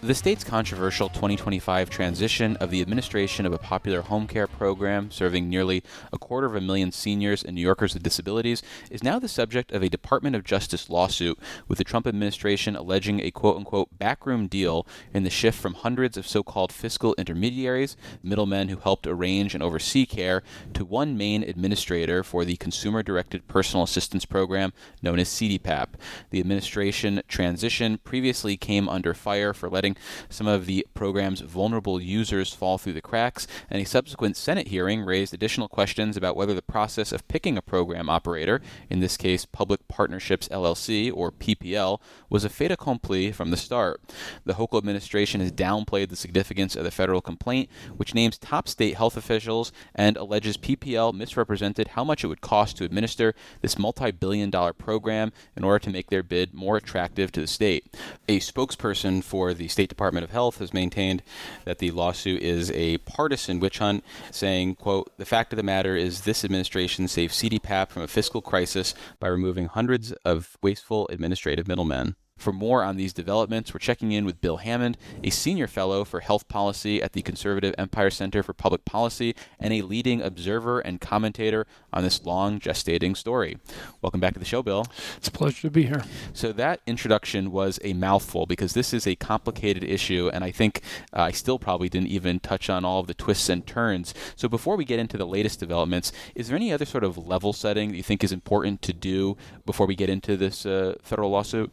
The state's controversial 2025 transition of the administration of a popular home care program serving nearly 250,000 seniors and New Yorkers with disabilities is now the subject of a Department of Justice lawsuit, with the Trump administration alleging a quote-unquote backroom deal in the shift from hundreds of so-called fiscal intermediaries, middlemen who helped arrange and oversee care, to one main administrator for the Consumer-Directed Personal Assistance Program known as CDPAP. The administration transition previously came under fire for letting some of the program's vulnerable users fall through the cracks, and a subsequent Senate hearing raised additional questions about whether the process of picking a program operator, in this case Public Partnerships LLC, or PPL, was a fait accompli from the start. The Hochul administration has downplayed the significance of the federal complaint, which names top state health officials and alleges PPL misrepresented how much it would cost to administer this multi-billion-dollar program in order to make their bid more attractive to the state. A spokesperson for the State Department of Health has maintained that the lawsuit is a partisan witch hunt, saying, quote, "The fact of the matter is this administration saved CDPAP from a fiscal crisis by removing hundreds of wasteful administrative middlemen." For more on these developments, we're checking in with Bill Hammond, a senior fellow for health policy at the conservative Empire Center for Public Policy and a leading observer and commentator on this long gestating story. Welcome back to the show, Bill. It's a pleasure to be here. So that introduction was a mouthful because this is a complicated issue, and I think I still probably didn't even touch on all of the twists and turns. So before we get into the latest developments, is there any other sort of level setting that you think is important to do before we get into this federal lawsuit?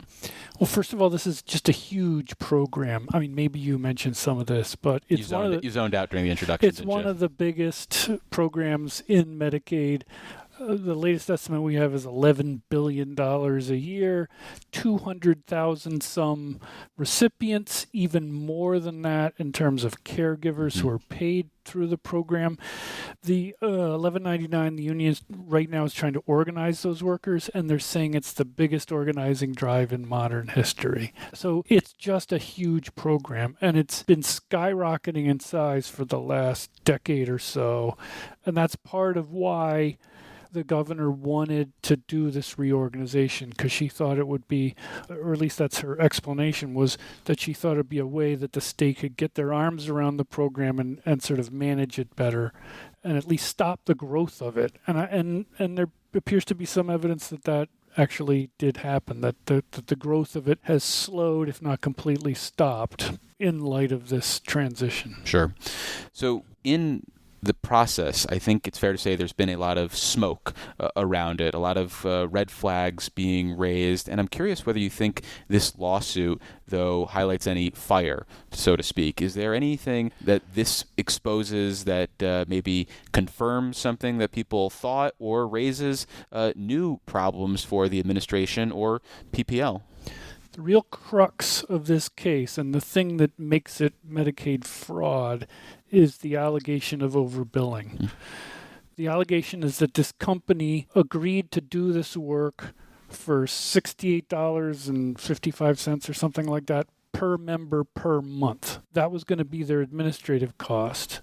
Well, first of all, this is just a huge program. I mean, maybe you mentioned some of this, but it's you zoned out during the introduction. It's one of the biggest programs in Medicaid. The latest estimate we have is $11 billion a year, 200,000 some recipients, even more than that in terms of caregivers who are paid through the program. The 1199, the union right now is trying to organize those workers, and they're saying it's the biggest organizing drive in modern history. So it's just a huge program, and it's been skyrocketing in size for the last decade or so, and that's part of why the governor wanted to do this reorganization, because she thought it would be, or at least that's her explanation, was that she thought it would be a way that the state could get their arms around the program and sort of manage it better and at least stop the growth of it. And there appears to be some evidence that actually did happen, that the growth of it has slowed, if not completely stopped, in light of this transition. Sure. So in the process, I think it's fair to say there's been a lot of smoke around it, a lot of red flags being raised, and I'm curious whether you think this lawsuit, though, highlights any fire, so to speak. Is there anything that this exposes that maybe confirms something that people thought or raises new problems for the administration or PPL? The real crux of this case, and the thing that makes it Medicaid fraud, is the allegation of overbilling. The allegation is that this company agreed to do this work for $68.55 or something like that per member per month. That was going to be their administrative cost.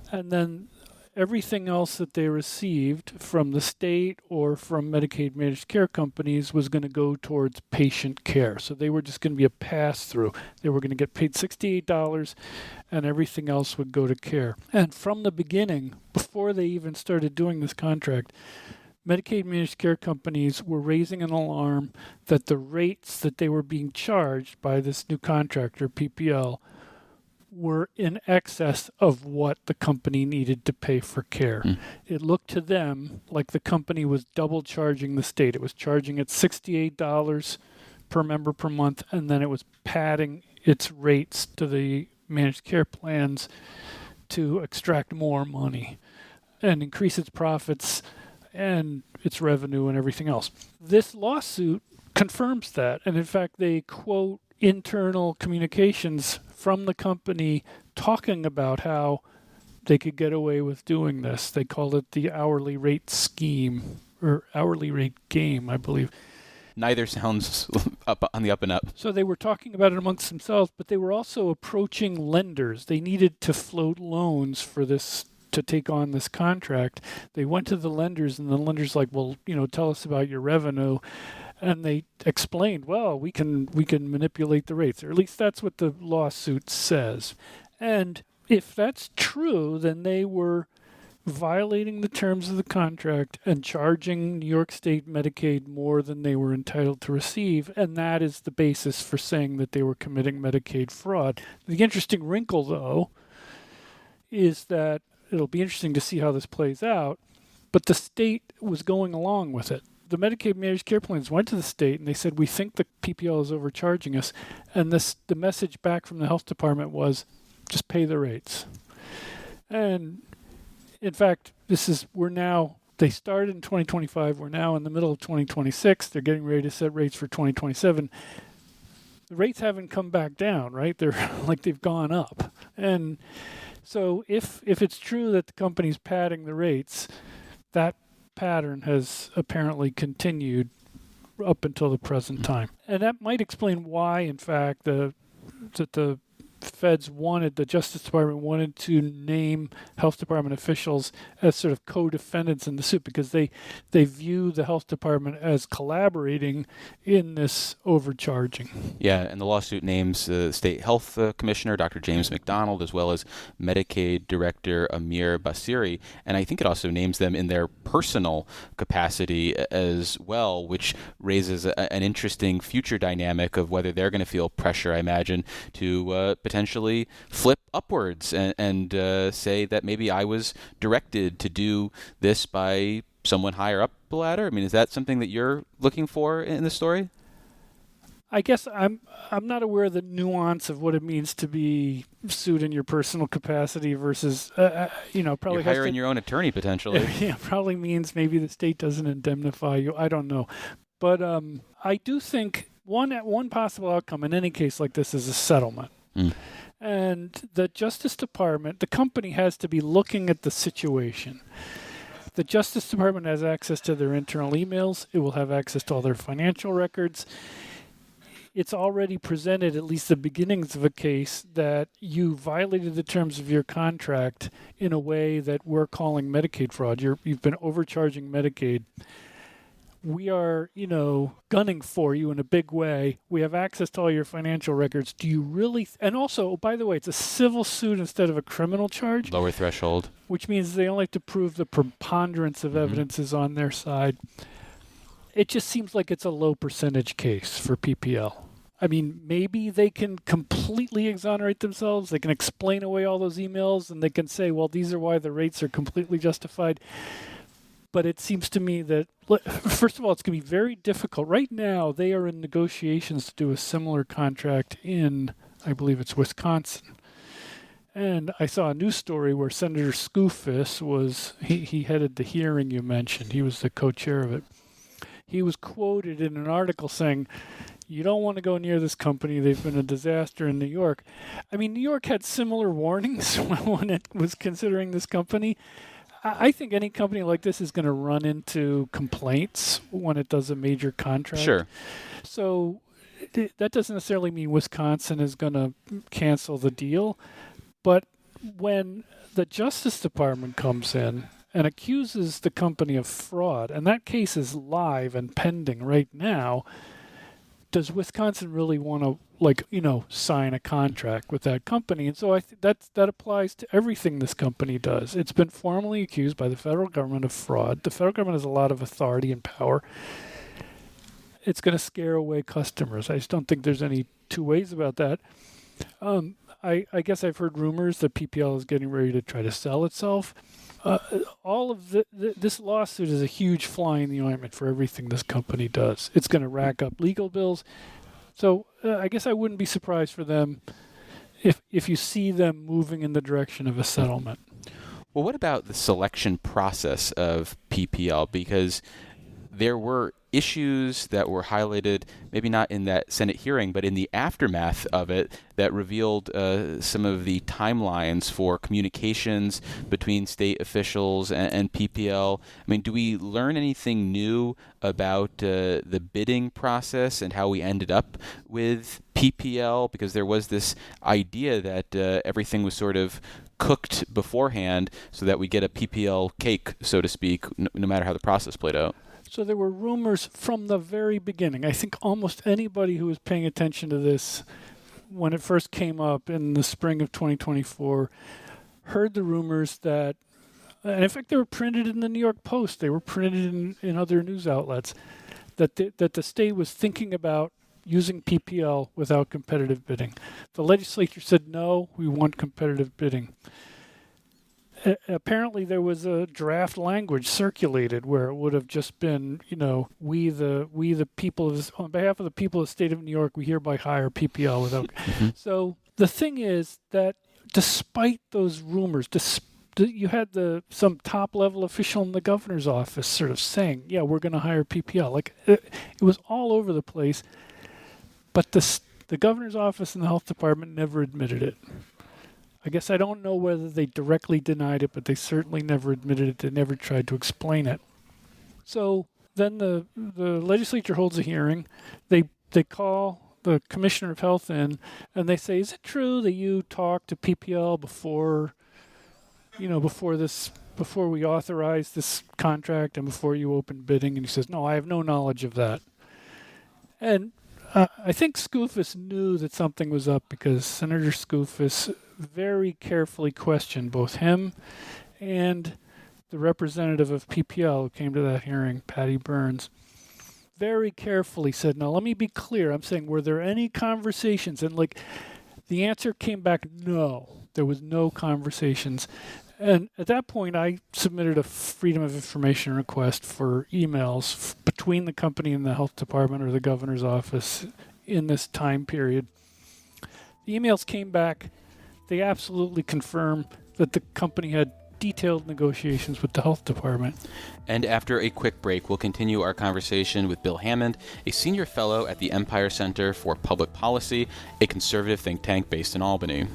And then everything else that they received from the state or from Medicaid managed care companies was going to go towards patient care. So they were just going to be a pass-through. They were going to get paid $68 and everything else would go to care. And from the beginning, before they even started doing this contract, Medicaid managed care companies were raising an alarm that the rates that they were being charged by this new contractor, PPL, were in excess of what the company needed to pay for care. It looked to them like the company was double charging the state. It was charging it $68 per member per month, and then it was padding its rates to the managed care plans to extract more money and increase its profits and its revenue and everything else. This lawsuit confirms that, and in fact they quote internal communications from the company talking about how they could get away with doing this. They call it the hourly rate scheme, or hourly rate game, I believe. Neither sounds up on the up and up. So they were talking about it amongst themselves, but they were also approaching lenders. They needed to float loans for this, to take on this contract. They went to the lenders, and the lenders like, well, tell us about your revenue. And they explained, well, we can manipulate the rates, or at least that's what the lawsuit says. And if that's true, then they were violating the terms of the contract and charging New York State Medicaid more than they were entitled to receive, and that is the basis for saying that they were committing Medicaid fraud. The interesting wrinkle, though, is that it'll be interesting to see how this plays out, but the state was going along with it. The Medicaid managed care plans went to the state and they said, we think the PPL is overcharging us, and the message back from the health department was, just pay the rates. And in fact, they started in 2025. We're now in the middle of 2026. They're getting ready to set rates for 2027. The rates haven't come back down, right? They're like they've gone up. And so if it's true that the company's padding the rates, that pattern has apparently continued up until the present time. And that might explain why, in fact, the Justice Department wanted to name health department officials as sort of co-defendants in the suit, because they view the health department as collaborating in this overcharging. Yeah, and the lawsuit names the state health commissioner, Dr. James McDonald, as well as Medicaid director Amir Basiri, and I think it also names them in their personal capacity as well, which raises an interesting future dynamic of whether they're going to feel pressure, I imagine, to potentially flip upwards and say that maybe I was directed to do this by someone higher up the ladder. I mean, is that something that you're looking for in the story? I guess I'm not aware of the nuance of what it means to be sued in your personal capacity versus probably you're hiring your own attorney potentially. Yeah, probably means maybe the state doesn't indemnify you. I don't know, but I do think one possible outcome in any case like this is a settlement. And the Justice Department, the company has to be looking at the situation. The Justice Department has access to their internal emails. It will have access to all their financial records. It's already presented at least the beginnings of a case that you violated the terms of your contract in a way that we're calling Medicaid fraud. You've been overcharging Medicaid. We are, gunning for you in a big way. We have access to all your financial records. Do you really? And also, by the way, it's a civil suit instead of a criminal charge. Lower threshold. Which means they only have to prove the preponderance of evidence is on their side. It just seems like it's a low percentage case for PPL. I mean, maybe they can completely exonerate themselves. They can explain away all those emails and they can say, well, these are why the rates are completely justified. But it seems to me that, first of all, it's going to be very difficult. Right now, they are in negotiations to do a similar contract in, I believe it's Wisconsin. And I saw a news story where Senator Skoufis he headed the hearing you mentioned. He was the co-chair of it. He was quoted in an article saying, you don't want to go near this company. They've been a disaster in New York. I mean, New York had similar warnings when it was considering this company. I think any company like this is going to run into complaints when it does a major contract. Sure. So that doesn't necessarily mean Wisconsin is going to cancel the deal. But when the Justice Department comes in and accuses the company of fraud, and that case is live and pending right now, does Wisconsin really want to, sign a contract with that company? And so I think that applies to everything this company does. It's been formally accused by the federal government of fraud. The federal government has a lot of authority and power. It's going to scare away customers. I just don't think there's any two ways about that. I guess I've heard rumors that PPL is getting ready to try to sell itself. All of this lawsuit is a huge fly in the ointment for everything this company does. It's going to rack up legal bills. So I guess I wouldn't be surprised for them if you see them moving in the direction of a settlement. Well, what about the selection process of PPL? Because there were issues that were highlighted, maybe not in that Senate hearing, but in the aftermath of it, that revealed some of the timelines for communications between state officials and PPL. I mean, do we learn anything new about the bidding process and how we ended up with PPL? Because there was this idea that everything was sort of cooked beforehand so that we get a PPL cake, so to speak, no matter how the process played out. So there were rumors from the very beginning. I think almost anybody who was paying attention to this when it first came up in the spring of 2024 heard the rumors that, and in fact they were printed in the New York Post, they were printed in other news outlets, that the state was thinking about using PPL without competitive bidding. The legislature said, no, we want competitive bidding. Apparently there was a draft language circulated where it would have just been, we the people on behalf of the people of the state of New York, we hereby hire PPL without. So the thing is that despite those rumors, you had some top level official in the governor's office sort of saying, yeah, we're going to hire PPL. Like it was all over the place, but the governor's office and the health department never admitted it. I guess I don't know whether they directly denied it, but they certainly never admitted it. They never tried to explain it. So then the legislature holds a hearing. They call the commissioner of health in, and they say, is it true that you talked to PPL before we authorize this contract and before you open bidding? And he says, no, I have no knowledge of that. And I think Skoufis knew that something was up because Senator Skoufis very carefully questioned both him and the representative of PPL who came to that hearing, Patty Burns. Very carefully said, now let me be clear. I'm saying, were there any conversations? And the answer came back, no, there was no conversations. And at that point, I submitted a Freedom of Information request for emails between the company and the health department or the governor's office in this time period. The emails came back. They absolutely confirm that the company had detailed negotiations with the health department. And after a quick break, we'll continue our conversation with Bill Hammond, a senior fellow at the Empire Center for Public Policy, a conservative think tank based in Albany.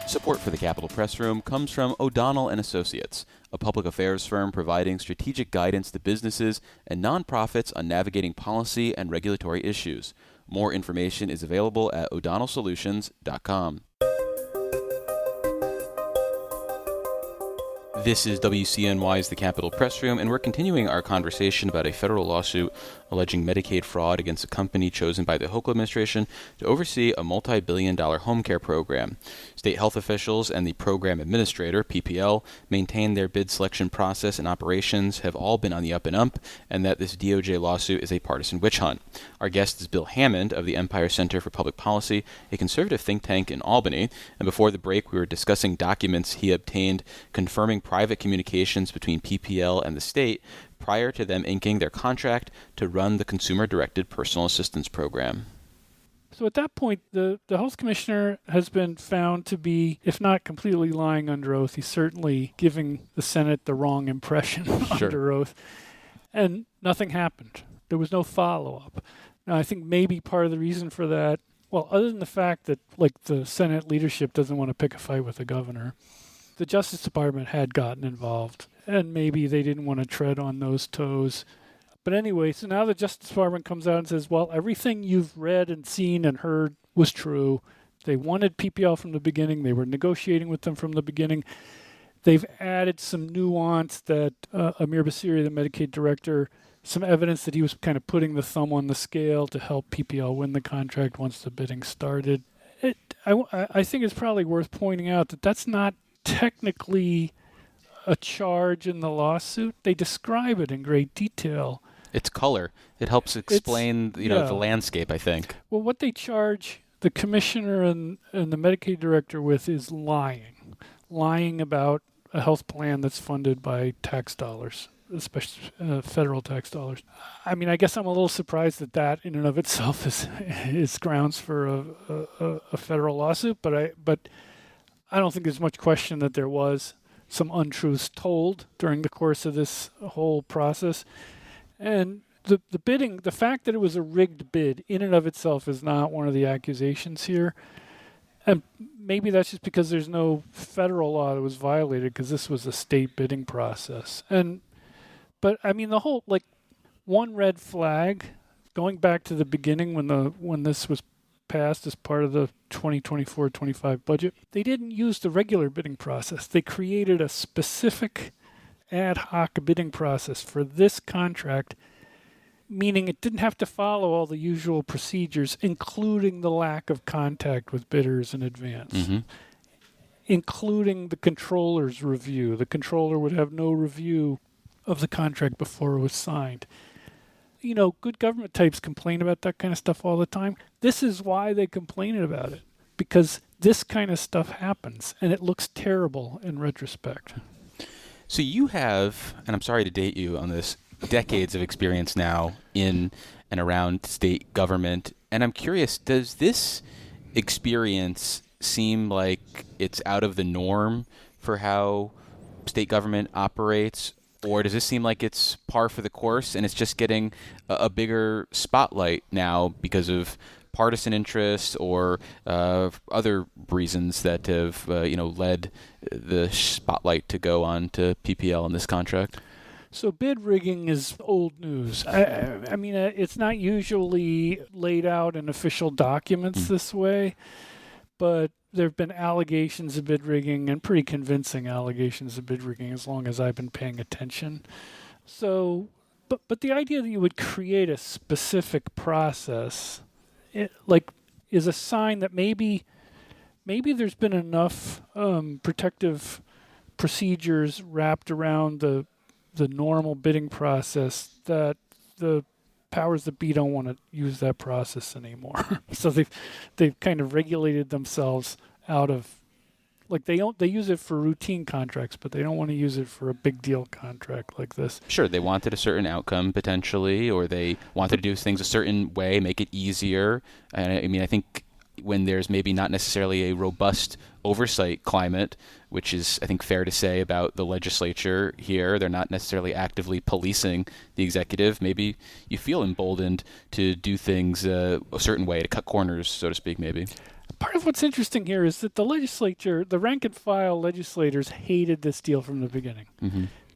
Support for the Capitol Press Room comes from O'Donnell & Associates, a public affairs firm providing strategic guidance to businesses and nonprofits on navigating policy and regulatory issues. More information is available at o'donnellsolutions.com. This is WCNY's The Capitol Press Room, and we're continuing our conversation about a federal lawsuit alleging Medicaid fraud against a company chosen by the Hochul administration to oversee a multi-billion-dollar home care program. State health officials and the program administrator, PPL, maintain their bid selection process and operations have all been on the up and up, and that this DOJ lawsuit is a partisan witch hunt. Our guest is Bill Hammond of the Empire Center for Public Policy, a conservative think tank in Albany, and before the break we were discussing documents he obtained confirming private communications between PPL and the state prior to them inking their contract to run the consumer-directed personal assistance program. So at that point, the health commissioner has been found to be, if not completely lying under oath, he's certainly giving the Senate the wrong impression under oath. And nothing happened. There was no follow-up. Now, I think maybe part of the reason for that, well, other than the fact that, the Senate leadership doesn't want to pick a fight with the governor, the Justice Department had gotten involved, and maybe they didn't want to tread on those toes. But anyway, so now the Justice Department comes out and says, well, everything you've read and seen and heard was true. They wanted PPL from the beginning. They were negotiating with them from the beginning. They've added some nuance that Amir Basiri, the Medicaid director, some evidence that he was kind of putting the thumb on the scale to help PPL win the contract once the bidding started. I think it's probably worth pointing out that that's not technically a charge in the lawsuit. They describe it in great detail. It's color. It helps explain, the landscape, I think. Well, what they charge the commissioner and the Medicaid director with is lying about a health plan that's funded by tax dollars, especially federal tax dollars. I mean, I guess I'm a little surprised that in and of itself is grounds for a federal lawsuit, but I don't think there's much question that there was some untruths told during the course of this whole process. And the bidding, the fact that it was a rigged bid in and of itself is not one of the accusations here. And maybe that's just because there's no federal law that was violated because this was a state bidding process. But I mean, the whole, one red flag, going back to the beginning when this was passed as part of the 2024-25 budget, they didn't use the regular bidding process. They created a specific ad hoc bidding process for this contract, meaning it didn't have to follow all the usual procedures, including the lack of contact with bidders in advance, including the controller's review. The controller would have no review of the contract before it was signed. You know, good government types complain about that kind of stuff all the time. This is why they complain about it, because this kind of stuff happens, and it looks terrible in retrospect. So you have, and I'm sorry to date you on this, decades of experience now in and around state government, and I'm curious, does this experience seem like it's out of the norm for how state government operates? Or does this seem like it's par for the course and it's just getting a bigger spotlight now because of partisan interests or other reasons that have led the spotlight to go on to PPL in this contract? So bid rigging is old news. I mean, it's not usually laid out in official documents this way, but there have been allegations of bid rigging, and pretty convincing allegations of bid rigging as long as I've been paying attention. So, but the idea that you would create a specific process, is a sign that maybe there's been enough protective procedures wrapped around the normal bidding process that the powers that be don't want to use that process anymore. So they've kind of regulated themselves out of, like, they use it for routine contracts, but they don't want to use it for a big deal contract like this. Sure, they wanted a certain outcome potentially, or they wanted to do things a certain way, make it easier. And I mean, I think when there's maybe not necessarily a robust oversight climate, which is, I think, fair to say about the legislature here, they're not necessarily actively policing the executive. Maybe you feel emboldened to do things a certain way, to cut corners, so to speak, maybe. Part of what's interesting here is that the legislature, the rank and file legislators, hated this deal from the beginning.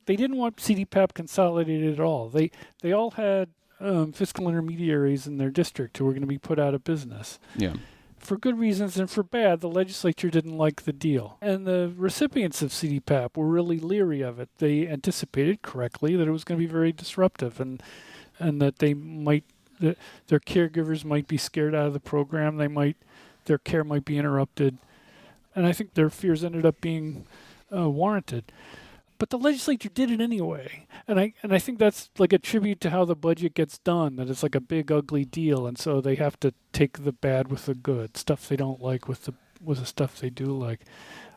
They didn't want CDPAP consolidated at all. They all had fiscal intermediaries in their district who were going to be put out of business. Yeah. For good reasons and for bad, the legislature didn't like the deal. And the recipients of CDPAP were really leery of it. They anticipated correctly that it was going to be very disruptive and that their caregivers might be scared out of the program. Their care might be interrupted. And I think their fears ended up being warranted. But the legislature did it anyway. And I think that's like a tribute to how the budget gets done, that it's like a big ugly deal, and so they have to take the bad with the good, stuff they don't like with the stuff they do like.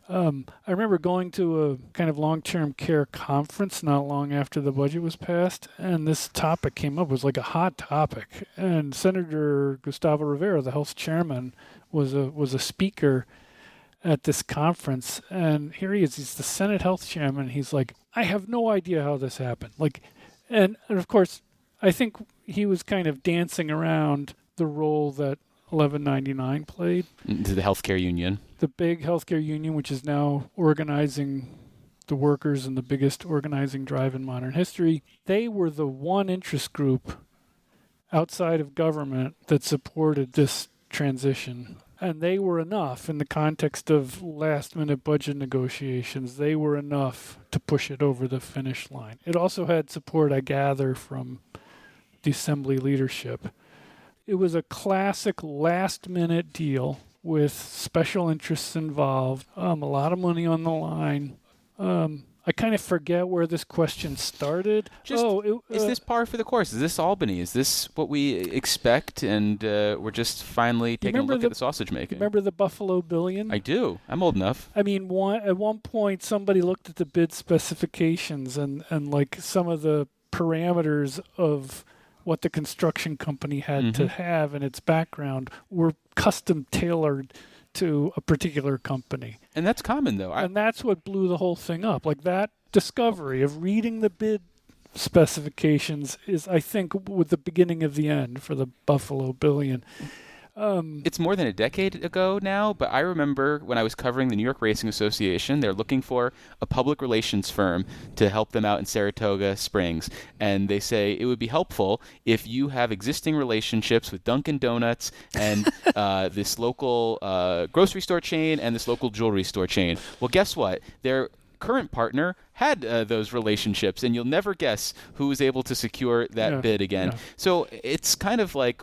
I remember going to a kind of long-term care conference not long after the budget was passed, and this topic came up. It was like a hot topic. And Senator Gustavo Rivera, the House chairman, was a speaker at this conference, and here he is. He's the Senate Health Chairman. He's like, I have no idea how this happened. And of course, I think he was kind of dancing around the role that 1199 played. To the healthcare union. The big healthcare union, which is now organizing the workers in the biggest organizing drive in modern history. They were the one interest group outside of government that supported this transition. And they were enough in the context of last-minute budget negotiations. They were enough to push it over the finish line. It also had support, I gather, from the Assembly leadership. It was a classic last-minute deal with special interests involved, a lot of money on the line. I kind of forget where this question started. Is this par for the course? Is this Albany? Is this what we expect? And we're just finally taking a look at the sausage making. Remember the Buffalo Billion? I do. I'm old enough. I mean, at one point, somebody looked at the bid specifications and like some of the parameters of what the construction company had to have in its background were custom tailored to a particular company. And that's common, though. And that's what blew the whole thing up. Like, that discovery of reading the bid specifications is, I think, with the beginning of the end for the Buffalo Billion. It's more than a decade ago now, but I remember when I was covering the New York Racing Association, they're looking for a public relations firm to help them out in Saratoga Springs. And they say it would be helpful if you have existing relationships with Dunkin' Donuts and this local grocery store chain and this local jewelry store chain. Well, guess what? Their current partner had those relationships, and you'll never guess who was able to secure that bid again. Yeah. So it's kind of like,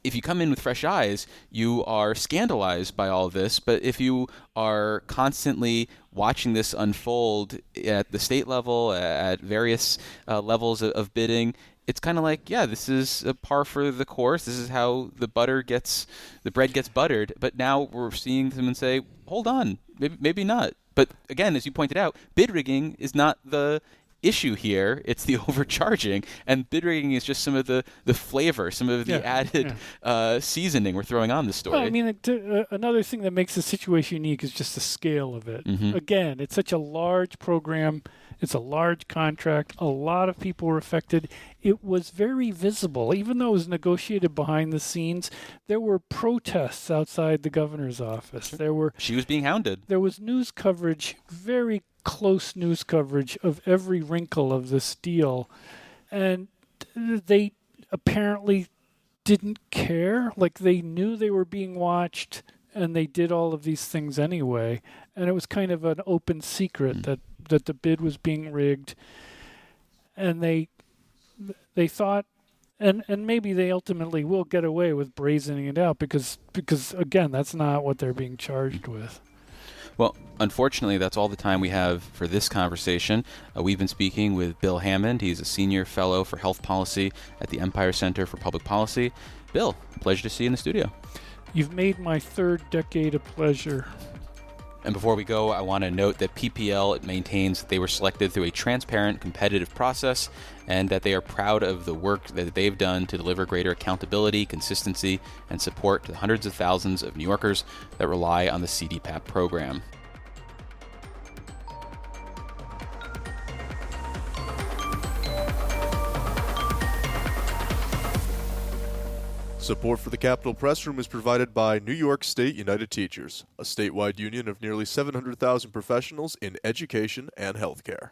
if you come in with fresh eyes, you are scandalized by all of this. But if you are constantly watching this unfold at the state level, at various levels of bidding, it's kind of like, yeah, this is a par for the course. This is how the bread gets buttered. But now we're seeing them and say, hold on, maybe not. But again, as you pointed out, bid rigging is not the issue here. It's the overcharging, and bid rigging is just some of the flavor, some of the added seasoning we're throwing on the story. Well, I mean, another thing that makes the situation unique is just the scale of it. Mm-hmm. Again, it's such a large program. It's a large contract. A lot of people were affected. It was very visible. Even though it was negotiated behind the scenes, there were protests outside the governor's office. Sure. She was being hounded. There was news coverage, very close news coverage of every wrinkle of this deal. And they apparently didn't care. Like, they knew they were being watched, and they did all of these things anyway. And it was kind of an open secret that the bid was being rigged. And they thought, and maybe they ultimately will get away with brazening it out because again, that's not what they're being charged with. Well, unfortunately, that's all the time we have for this conversation. We've been speaking with Bill Hammond. He's a senior fellow for health policy at the Empire Center for Public Policy. Bill, pleasure to see you in the studio. You've made my third decade a pleasure. And before we go, I want to note that PPL maintains that they were selected through a transparent, competitive process, and that they are proud of the work that they've done to deliver greater accountability, consistency, and support to the hundreds of thousands of New Yorkers that rely on the CDPAP program. Support for the Capitol Press Room is provided by New York State United Teachers, a statewide union of nearly 700,000 professionals in education and healthcare.